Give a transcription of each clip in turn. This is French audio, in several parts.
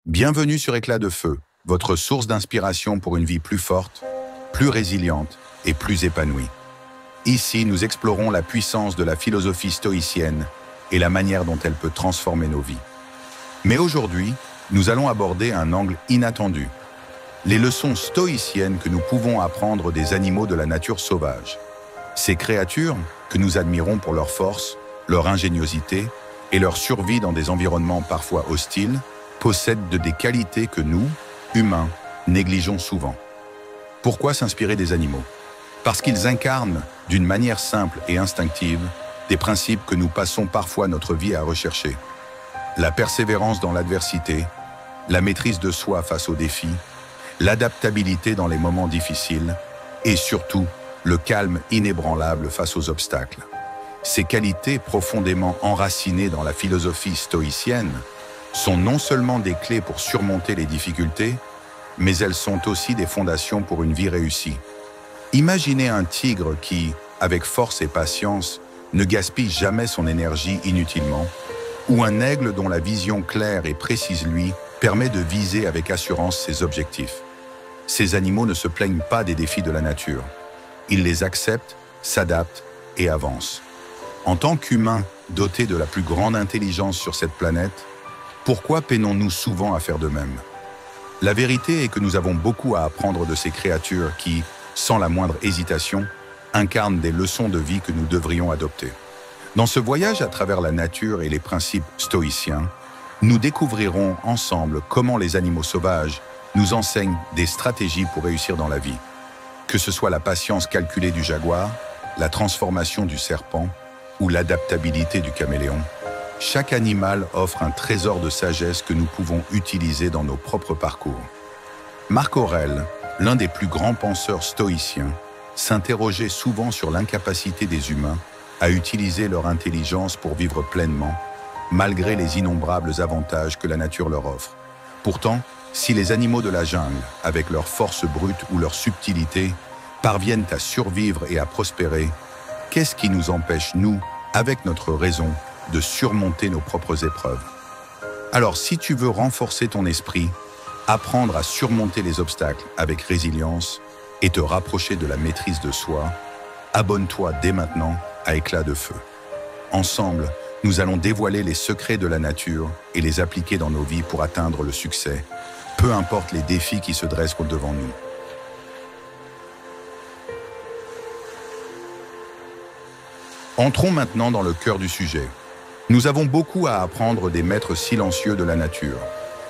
Bienvenue sur Éclat de Feu, votre source d'inspiration pour une vie plus forte, plus résiliente et plus épanouie. Ici, nous explorons la puissance de la philosophie stoïcienne et la manière dont elle peut transformer nos vies. Mais aujourd'hui, nous allons aborder un angle inattendu. Les leçons stoïciennes que nous pouvons apprendre des animaux de la nature sauvage. Ces créatures, que nous admirons pour leur force, leur ingéniosité et leur survie dans des environnements parfois hostiles, possèdent des qualités que nous, humains, négligeons souvent. Pourquoi s'inspirer des animaux? Parce qu'ils incarnent, d'une manière simple et instinctive, des principes que nous passons parfois notre vie à rechercher. La persévérance dans l'adversité, la maîtrise de soi face aux défis, l'adaptabilité dans les moments difficiles et surtout, le calme inébranlable face aux obstacles. Ces qualités profondément enracinées dans la philosophie stoïcienne sont non seulement des clés pour surmonter les difficultés, mais elles sont aussi des fondations pour une vie réussie. Imaginez un tigre qui, avec force et patience, ne gaspille jamais son énergie inutilement, ou un aigle dont la vision claire et précise lui permet de viser avec assurance ses objectifs. Ces animaux ne se plaignent pas des défis de la nature. Ils les acceptent, s'adaptent et avancent. En tant qu'humains dotés de la plus grande intelligence sur cette planète, pourquoi peinons-nous souvent à faire de même? La vérité est que nous avons beaucoup à apprendre de ces créatures qui, sans la moindre hésitation, incarnent des leçons de vie que nous devrions adopter. Dans ce voyage à travers la nature et les principes stoïciens, nous découvrirons ensemble comment les animaux sauvages nous enseignent des stratégies pour réussir dans la vie. Que ce soit la patience calculée du jaguar, la transformation du serpent ou l'adaptabilité du caméléon, chaque animal offre un trésor de sagesse que nous pouvons utiliser dans nos propres parcours. Marc Aurèle, l'un des plus grands penseurs stoïciens, s'interrogeait souvent sur l'incapacité des humains à utiliser leur intelligence pour vivre pleinement, malgré les innombrables avantages que la nature leur offre. Pourtant, si les animaux de la jungle, avec leur force brute ou leur subtilité, parviennent à survivre et à prospérer, qu'est-ce qui nous empêche, nous, avec notre raison, de surmonter nos propres épreuves? Alors, si tu veux renforcer ton esprit, apprendre à surmonter les obstacles avec résilience et te rapprocher de la maîtrise de soi, abonne-toi dès maintenant à Éclat de Feu. Ensemble, nous allons dévoiler les secrets de la nature et les appliquer dans nos vies pour atteindre le succès, peu importe les défis qui se dressent devant nous. Entrons maintenant dans le cœur du sujet. Nous avons beaucoup à apprendre des maîtres silencieux de la nature,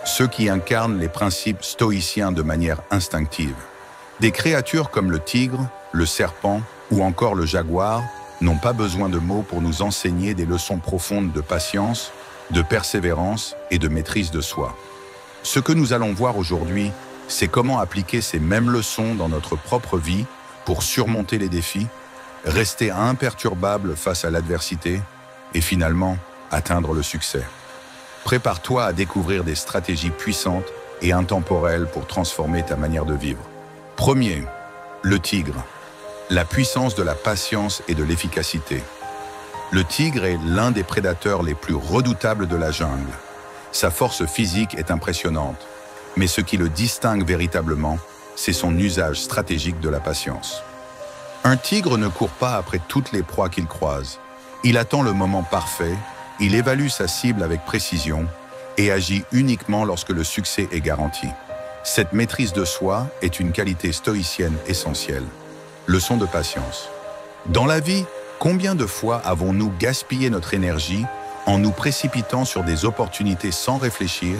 ceux qui incarnent les principes stoïciens de manière instinctive. Des créatures comme le tigre, le serpent ou encore le jaguar n'ont pas besoin de mots pour nous enseigner des leçons profondes de patience, de persévérance et de maîtrise de soi. Ce que nous allons voir aujourd'hui, c'est comment appliquer ces mêmes leçons dans notre propre vie pour surmonter les défis, rester imperturbable face à l'adversité et finalement atteindre le succès. Prépare-toi à découvrir des stratégies puissantes et intemporelles pour transformer ta manière de vivre. Premier, le tigre. La puissance de la patience et de l'efficacité. Le tigre est l'un des prédateurs les plus redoutables de la jungle. Sa force physique est impressionnante, mais ce qui le distingue véritablement, c'est son usage stratégique de la patience. Un tigre ne court pas après toutes les proies qu'il croise. Il attend le moment parfait, il évalue sa cible avec précision et agit uniquement lorsque le succès est garanti. Cette maîtrise de soi est une qualité stoïcienne essentielle. Leçon de patience. Dans la vie, combien de fois avons-nous gaspillé notre énergie en nous précipitant sur des opportunités sans réfléchir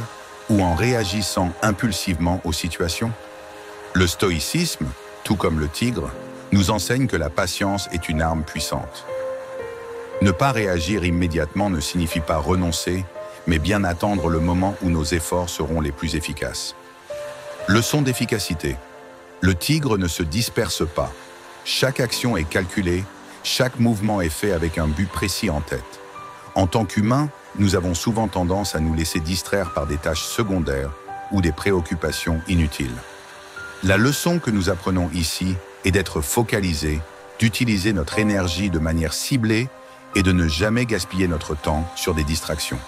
ou en réagissant impulsivement aux situations? Le stoïcisme, tout comme le tigre, nous enseigne que la patience est une arme puissante. Ne pas réagir immédiatement ne signifie pas renoncer, mais bien attendre le moment où nos efforts seront les plus efficaces. Leçon d'efficacité. Le tigre ne se disperse pas. Chaque action est calculée, chaque mouvement est fait avec un but précis en tête. En tant qu'humains, nous avons souvent tendance à nous laisser distraire par des tâches secondaires ou des préoccupations inutiles. La leçon que nous apprenons ici est d'être focalisés, d'utiliser notre énergie de manière ciblée et de ne jamais gaspiller notre temps sur des distractions.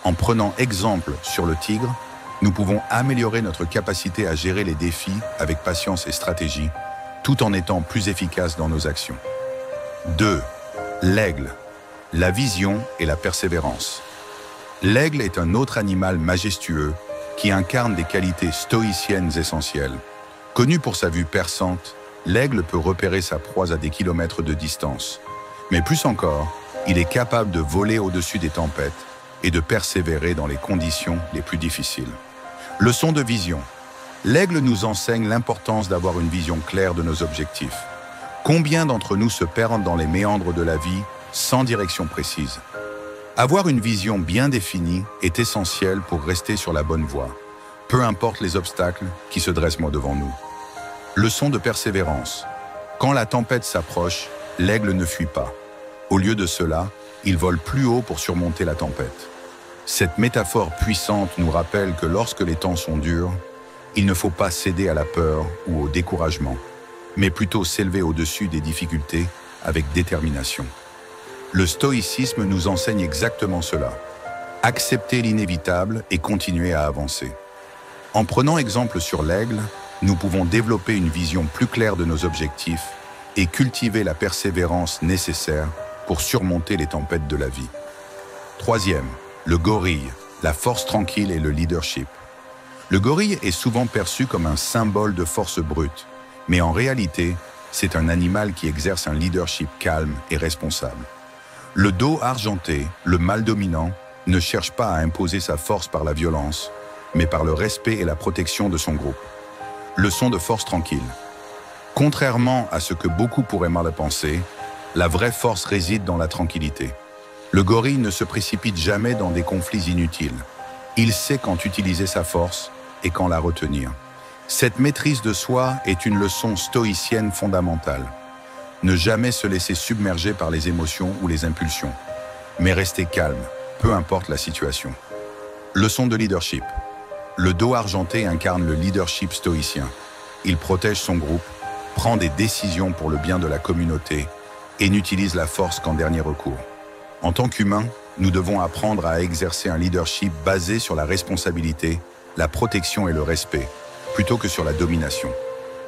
En prenant exemple sur le tigre, nous pouvons améliorer notre capacité à gérer les défis avec patience et stratégie, tout en étant plus efficaces dans nos actions. 2. L'aigle, la vision et la persévérance. L'aigle est un autre animal majestueux qui incarne des qualités stoïciennes essentielles. Connu pour sa vue perçante, l'aigle peut repérer sa proie à des kilomètres de distance. Mais plus encore, il est capable de voler au-dessus des tempêtes et de persévérer dans les conditions les plus difficiles. Leçon de vision. L'aigle nous enseigne l'importance d'avoir une vision claire de nos objectifs. Combien d'entre nous se perdent dans les méandres de la vie sans direction précise? Avoir une vision bien définie est essentiel pour rester sur la bonne voie, peu importe les obstacles qui se dressent devant nous. Leçon de persévérance. Quand la tempête s'approche, l'aigle ne fuit pas. Au lieu de cela, il vole plus haut pour surmonter la tempête. Cette métaphore puissante nous rappelle que lorsque les temps sont durs, il ne faut pas céder à la peur ou au découragement, mais plutôt s'élever au-dessus des difficultés avec détermination. Le stoïcisme nous enseigne exactement cela. Accepter l'inévitable et continuer à avancer. En prenant exemple sur l'aigle, nous pouvons développer une vision plus claire de nos objectifs et cultiver la persévérance nécessaire pour surmonter les tempêtes de la vie. 3e, le gorille, la force tranquille et le leadership. Le gorille est souvent perçu comme un symbole de force brute, mais en réalité, c'est un animal qui exerce un leadership calme et responsable. Le dos argenté, le mâle dominant, ne cherche pas à imposer sa force par la violence, mais par le respect et la protection de son groupe. Leçon de force tranquille. Contrairement à ce que beaucoup pourraient mal penser, la vraie force réside dans la tranquillité. Le gorille ne se précipite jamais dans des conflits inutiles. Il sait quand utiliser sa force et quand la retenir. Cette maîtrise de soi est une leçon stoïcienne fondamentale. Ne jamais se laisser submerger par les émotions ou les impulsions, mais rester calme, peu importe la situation. Leçon de leadership. Le dos argenté incarne le leadership stoïcien. Il protège son groupe, prend des décisions pour le bien de la communauté et n'utilise la force qu'en dernier recours. En tant qu'humains, nous devons apprendre à exercer un leadership basé sur la responsabilité, la protection et le respect, plutôt que sur la domination.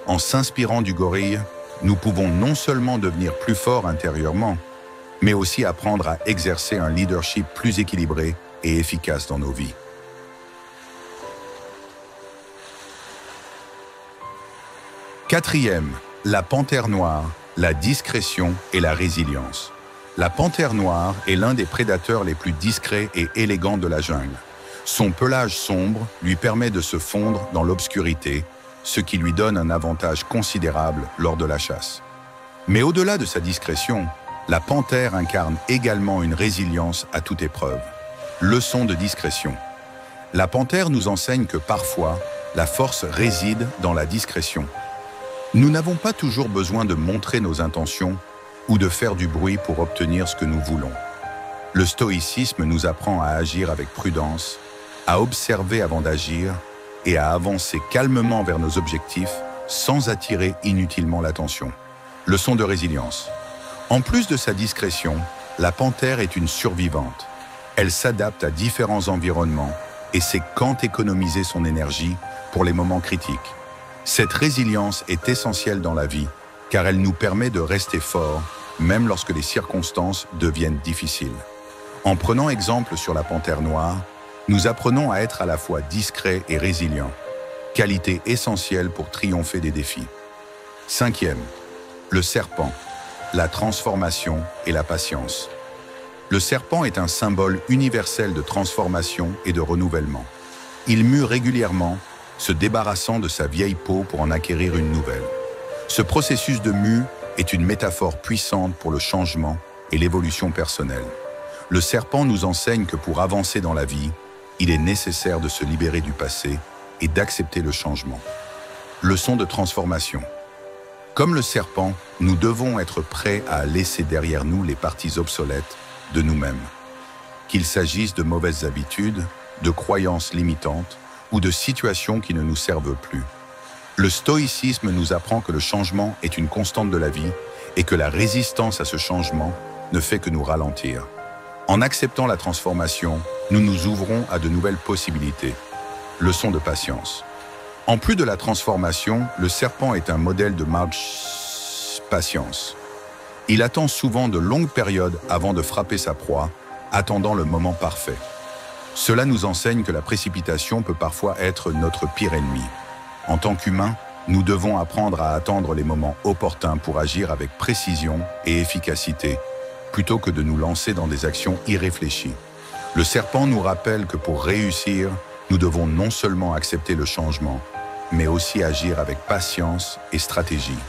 En s'inspirant du gorille, nous pouvons non seulement devenir plus forts intérieurement, mais aussi apprendre à exercer un leadership plus équilibré et efficace dans nos vies. Quatrième, la panthère noire, la discrétion et la résilience. La panthère noire est l'un des prédateurs les plus discrets et élégants de la jungle. Son pelage sombre lui permet de se fondre dans l'obscurité, ce qui lui donne un avantage considérable lors de la chasse. Mais au-delà de sa discrétion, la panthère incarne également une résilience à toute épreuve. Leçon de discrétion. La panthère nous enseigne que parfois, la force réside dans la discrétion. Nous n'avons pas toujours besoin de montrer nos intentions ou de faire du bruit pour obtenir ce que nous voulons. Le stoïcisme nous apprend à agir avec prudence, à observer avant d'agir et à avancer calmement vers nos objectifs sans attirer inutilement l'attention. Leçon de résilience. En plus de sa discrétion, la panthère est une survivante. Elle s'adapte à différents environnements et sait quand économiser son énergie pour les moments critiques. Cette résilience est essentielle dans la vie car elle nous permet de rester forts même lorsque les circonstances deviennent difficiles. En prenant exemple sur la panthère noire, nous apprenons à être à la fois discrets et résilients, qualité essentielle pour triompher des défis. 5e, le serpent, la transformation et la patience. Le serpent est un symbole universel de transformation et de renouvellement. Il mue régulièrement, se débarrassant de sa vieille peau pour en acquérir une nouvelle. Ce processus de mue est une métaphore puissante pour le changement et l'évolution personnelle. Le serpent nous enseigne que pour avancer dans la vie, il est nécessaire de se libérer du passé et d'accepter le changement. Leçon de transformation. Comme le serpent, nous devons être prêts à laisser derrière nous les parties obsolètes de nous-mêmes. Qu'il s'agisse de mauvaises habitudes, de croyances limitantes ou de situations qui ne nous servent plus. Le stoïcisme nous apprend que le changement est une constante de la vie et que la résistance à ce changement ne fait que nous ralentir. En acceptant la transformation, nous nous ouvrons à de nouvelles possibilités. Leçon de patience. En plus de la transformation, le serpent est un modèle de patience. Il attend souvent de longues périodes avant de frapper sa proie, attendant le moment parfait. Cela nous enseigne que la précipitation peut parfois être notre pire ennemi. En tant qu'humains, nous devons apprendre à attendre les moments opportuns pour agir avec précision et efficacité, plutôt que de nous lancer dans des actions irréfléchies. Le serpent nous rappelle que pour réussir, nous devons non seulement accepter le changement, mais aussi agir avec patience et stratégie.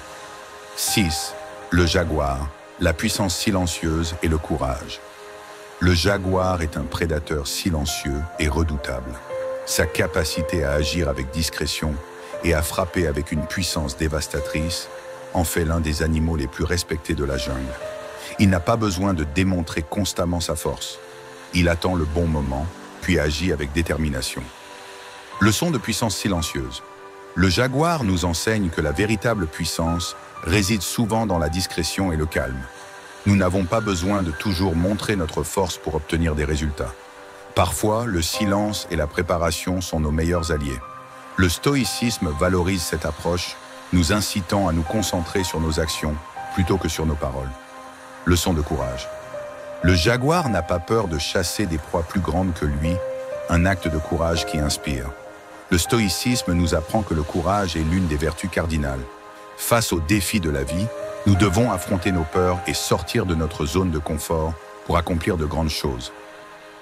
6. Le jaguar, la puissance silencieuse et le courage. Le jaguar est un prédateur silencieux et redoutable. Sa capacité à agir avec discrétion et à frapper avec une puissance dévastatrice en fait l'un des animaux les plus respectés de la jungle. Il n'a pas besoin de démontrer constamment sa force. Il attend le bon moment, puis agit avec détermination. Leçon de puissance silencieuse. Le jaguar nous enseigne que la véritable puissance réside souvent dans la discrétion et le calme. Nous n'avons pas besoin de toujours montrer notre force pour obtenir des résultats. Parfois, le silence et la préparation sont nos meilleurs alliés. Le stoïcisme valorise cette approche, nous incitant à nous concentrer sur nos actions plutôt que sur nos paroles. Leçon de courage. Le jaguar n'a pas peur de chasser des proies plus grandes que lui, un acte de courage qui inspire. Le stoïcisme nous apprend que le courage est l'une des vertus cardinales. Face aux défis de la vie, nous devons affronter nos peurs et sortir de notre zone de confort pour accomplir de grandes choses.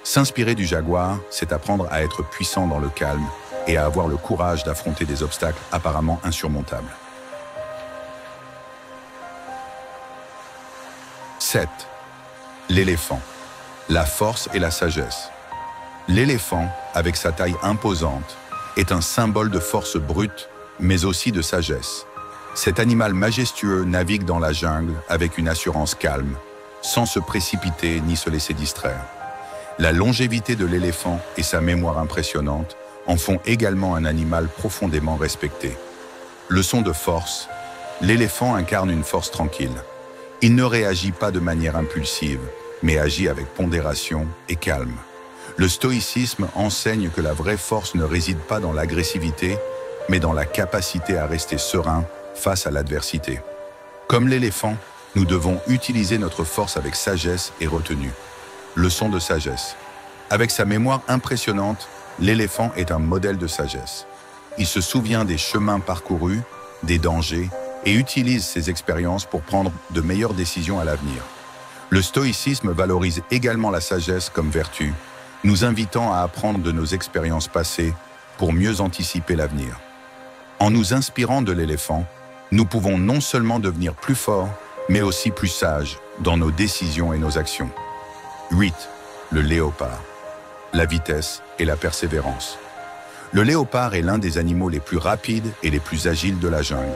S'inspirer du jaguar, c'est apprendre à être puissant dans le calme et à avoir le courage d'affronter des obstacles apparemment insurmontables. 7. L'éléphant. La force et la sagesse. L'éléphant, avec sa taille imposante, est un symbole de force brute, mais aussi de sagesse. Cet animal majestueux navigue dans la jungle avec une assurance calme, sans se précipiter ni se laisser distraire. La longévité de l'éléphant et sa mémoire impressionnante en font également un animal profondément respecté. Leçon de force. L'éléphant incarne une force tranquille. Il ne réagit pas de manière impulsive, mais agit avec pondération et calme. Le stoïcisme enseigne que la vraie force ne réside pas dans l'agressivité, mais dans la capacité à rester serein face à l'adversité. Comme l'éléphant, nous devons utiliser notre force avec sagesse et retenue. Leçon de sagesse. Avec sa mémoire impressionnante, l'éléphant est un modèle de sagesse. Il se souvient des chemins parcourus, des dangers, et utilise ses expériences pour prendre de meilleures décisions à l'avenir. Le stoïcisme valorise également la sagesse comme vertu, nous invitant à apprendre de nos expériences passées pour mieux anticiper l'avenir. En nous inspirant de l'éléphant, nous pouvons non seulement devenir plus forts, mais aussi plus sages dans nos décisions et nos actions. 8. Le léopard. La vitesse et la persévérance. Le léopard est l'un des animaux les plus rapides et les plus agiles de la jungle.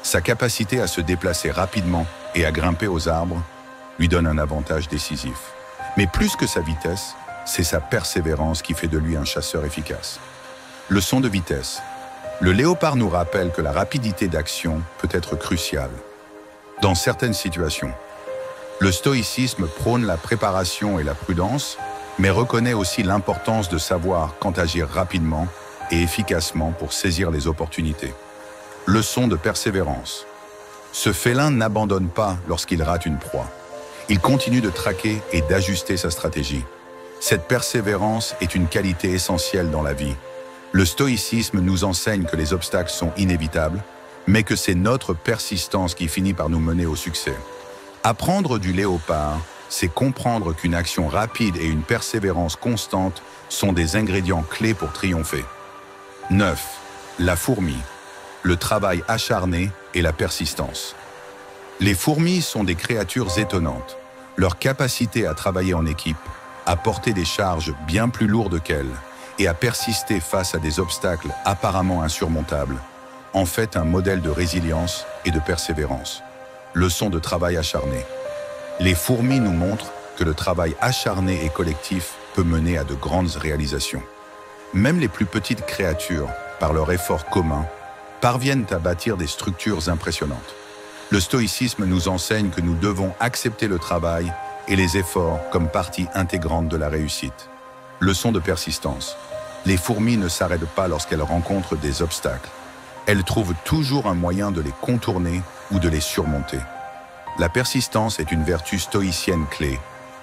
Sa capacité à se déplacer rapidement et à grimper aux arbres lui donne un avantage décisif. Mais plus que sa vitesse, c'est sa persévérance qui fait de lui un chasseur efficace. Leçon de vitesse. Le léopard nous rappelle que la rapidité d'action peut être cruciale. Dans certaines situations, le stoïcisme prône la préparation et la prudence, mais reconnaît aussi l'importance de savoir quand agir rapidement et efficacement pour saisir les opportunités. Leçon de persévérance. Ce félin n'abandonne pas lorsqu'il rate une proie. Il continue de traquer et d'ajuster sa stratégie. Cette persévérance est une qualité essentielle dans la vie. Le stoïcisme nous enseigne que les obstacles sont inévitables, mais que c'est notre persistance qui finit par nous mener au succès. Apprendre du léopard, c'est comprendre qu'une action rapide et une persévérance constante sont des ingrédients clés pour triompher. 9. La fourmi. Le travail acharné et la persistance. Les fourmis sont des créatures étonnantes. Leur capacité à travailler en équipe, à porter des charges bien plus lourdes qu'elles et à persister face à des obstacles apparemment insurmontables en fait un modèle de résilience et de persévérance. Leçon de travail acharné. Les fourmis nous montrent que le travail acharné et collectif peut mener à de grandes réalisations. Même les plus petites créatures, par leur effort commun, parviennent à bâtir des structures impressionnantes. Le stoïcisme nous enseigne que nous devons accepter le travail et les efforts comme partie intégrante de la réussite. Leçon de persistance. Les fourmis ne s'arrêtent pas lorsqu'elles rencontrent des obstacles. Elles trouvent toujours un moyen de les contourner ou de les surmonter. La persistance est une vertu stoïcienne clé.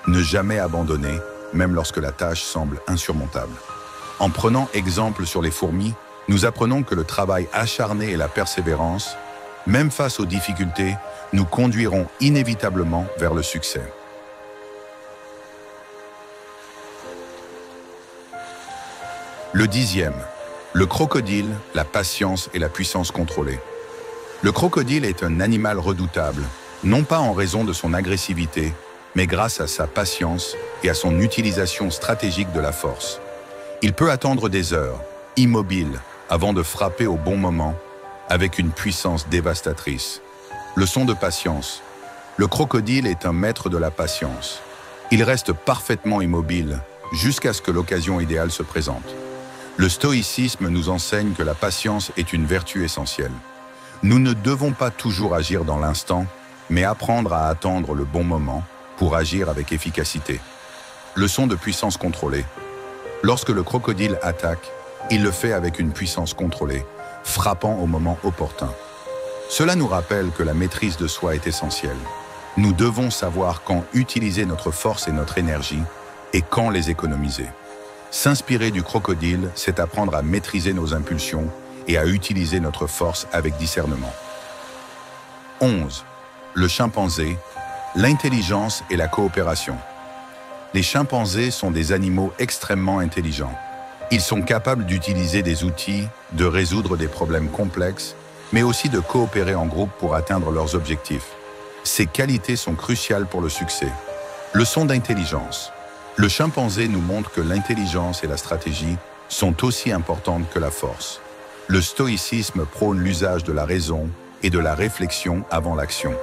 Ne jamais abandonner, même lorsque la tâche semble insurmontable. En prenant exemple sur les fourmis, nous apprenons que le travail acharné et la persévérance, même face aux difficultés, nous conduiront inévitablement vers le succès. Le 10e, le crocodile, la patience et la puissance contrôlée. Le crocodile est un animal redoutable, non pas en raison de son agressivité, mais grâce à sa patience et à son utilisation stratégique de la force. Il peut attendre des heures, immobile, avant de frapper au bon moment, avec une puissance dévastatrice. Leçon de patience. Le crocodile est un maître de la patience. Il reste parfaitement immobile jusqu'à ce que l'occasion idéale se présente. Le stoïcisme nous enseigne que la patience est une vertu essentielle. Nous ne devons pas toujours agir dans l'instant, mais apprendre à attendre le bon moment pour agir avec efficacité. Leçon de puissance contrôlée. Lorsque le crocodile attaque, il le fait avec une puissance contrôlée, frappant au moment opportun. Cela nous rappelle que la maîtrise de soi est essentielle. Nous devons savoir quand utiliser notre force et notre énergie et quand les économiser. S'inspirer du crocodile, c'est apprendre à maîtriser nos impulsions et à utiliser notre force avec discernement. 11. Le chimpanzé, l'intelligence et la coopération. Les chimpanzés sont des animaux extrêmement intelligents. Ils sont capables d'utiliser des outils, de résoudre des problèmes complexes, mais aussi de coopérer en groupe pour atteindre leurs objectifs. Ces qualités sont cruciales pour le succès. Leçon d'intelligence. Le chimpanzé nous montre que l'intelligence et la stratégie sont aussi importantes que la force. Le stoïcisme prône l'usage de la raison et de la réflexion avant l'action.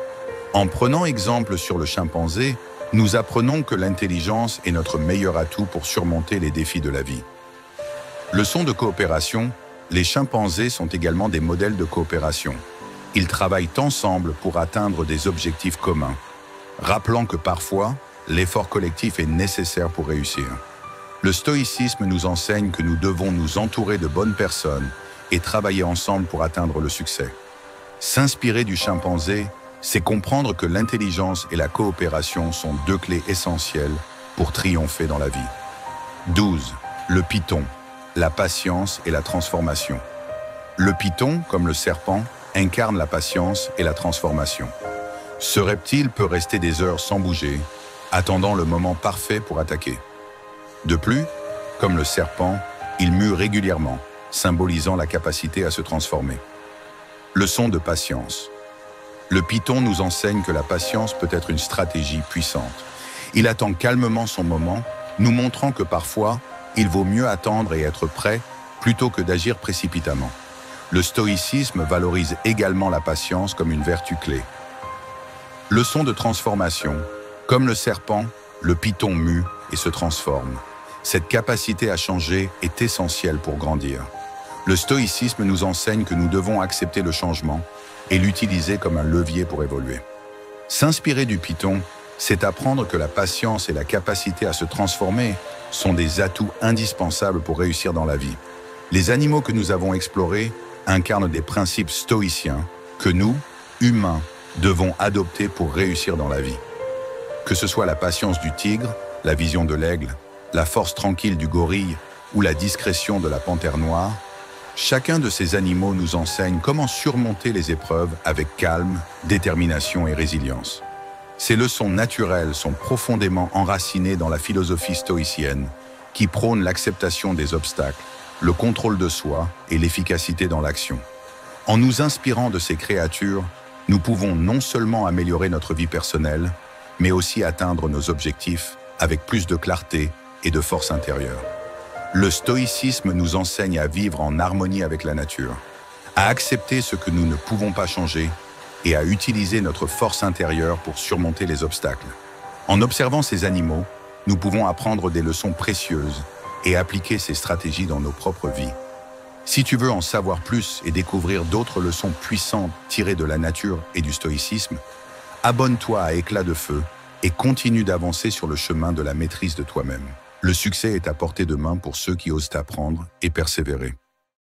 En prenant exemple sur le chimpanzé, nous apprenons que l'intelligence est notre meilleur atout pour surmonter les défis de la vie. Leçon de coopération, les chimpanzés sont également des modèles de coopération. Ils travaillent ensemble pour atteindre des objectifs communs, rappelant que parfois, l'effort collectif est nécessaire pour réussir. Le stoïcisme nous enseigne que nous devons nous entourer de bonnes personnes et travailler ensemble pour atteindre le succès. S'inspirer du chimpanzé, c'est comprendre que l'intelligence et la coopération sont deux clés essentielles pour triompher dans la vie. 12. Le python, la patience et la transformation. Le python, comme le serpent, incarne la patience et la transformation. Ce reptile peut rester des heures sans bouger, attendant le moment parfait pour attaquer. De plus, comme le serpent, il mue régulièrement, symbolisant la capacité à se transformer. Leçon de patience. Le python nous enseigne que la patience peut être une stratégie puissante. Il attend calmement son moment, nous montrant que parfois, il vaut mieux attendre et être prêt plutôt que d'agir précipitamment. Le stoïcisme valorise également la patience comme une vertu clé. Leçon de transformation. Comme le serpent, le python mue et se transforme. Cette capacité à changer est essentielle pour grandir. Le stoïcisme nous enseigne que nous devons accepter le changement et l'utiliser comme un levier pour évoluer. S'inspirer du python, c'est apprendre que la patience et la capacité à se transformer sont des atouts indispensables pour réussir dans la vie. Les animaux que nous avons explorés incarnent des principes stoïciens que nous, humains, devons adopter pour réussir dans la vie. Que ce soit la patience du tigre, la vision de l'aigle, la force tranquille du gorille ou la discrétion de la panthère noire, chacun de ces animaux nous enseigne comment surmonter les épreuves avec calme, détermination et résilience. Ces leçons naturelles sont profondément enracinées dans la philosophie stoïcienne, qui prône l'acceptation des obstacles, le contrôle de soi et l'efficacité dans l'action. En nous inspirant de ces créatures, nous pouvons non seulement améliorer notre vie personnelle, mais aussi atteindre nos objectifs avec plus de clarté et de force intérieure. Le stoïcisme nous enseigne à vivre en harmonie avec la nature, à accepter ce que nous ne pouvons pas changer et à utiliser notre force intérieure pour surmonter les obstacles. En observant ces animaux, nous pouvons apprendre des leçons précieuses et appliquer ces stratégies dans nos propres vies. Si tu veux en savoir plus et découvrir d'autres leçons puissantes tirées de la nature et du stoïcisme, abonne-toi à Éclat de Feu et continue d'avancer sur le chemin de la maîtrise de toi-même. Le succès est à portée de main pour ceux qui osent apprendre et persévérer.